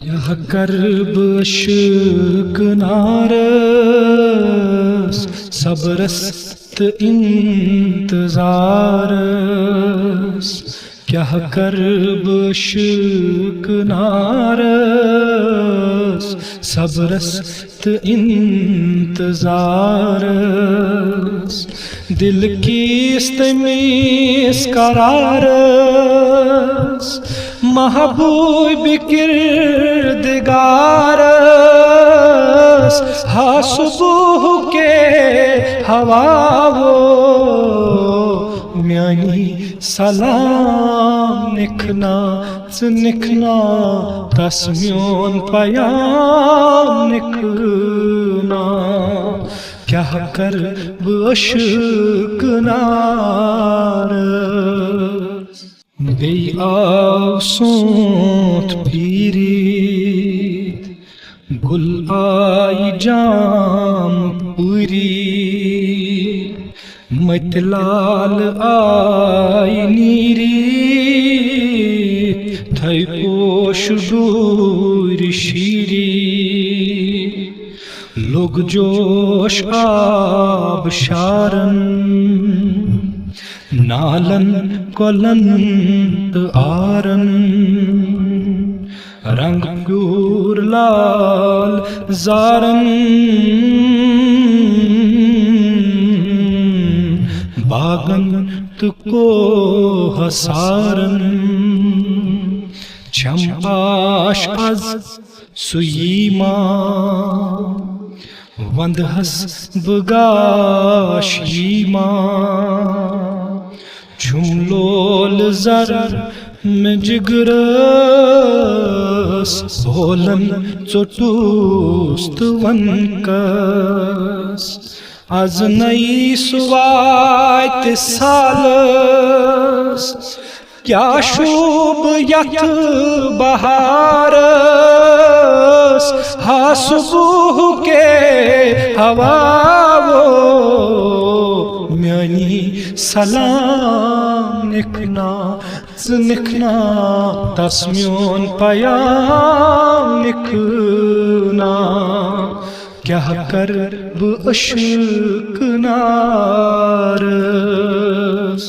यह कर्ब अश्क नारस सबरस्त इंतज़ारस। क्या कर्ब अश्क नारस सबरस्त इंतज़ारस। दिल की इस्तमीस करारस महबूब किरदगारस। हा सुबह के हवावो म्यानी सलाम निखना निखना तस्म्योन पयाम निखना। क्या कर अश्क नारस बे आव सोंत पीरीत गुल आई जाम पूरी। मतलाल आई नीरी थई पोश दूर शीरी। लोग जोश आब शारन नालन कोलंत आरन। रंग प्यूर लाल जारन बागन तुको हसारन। छमाश अज सुयीमा वंदहस बगाशीमा। झुमलोल जर में जिगरस होलन चोटूस्त वनकस। आज नई सुवात सालस क्या शुभ यथ बहारस। हा सुबह के हवावो म्यानी सलाम निखना निखना तस्म्योन पयाम निखना। क्या कर्ब अश्क नारस।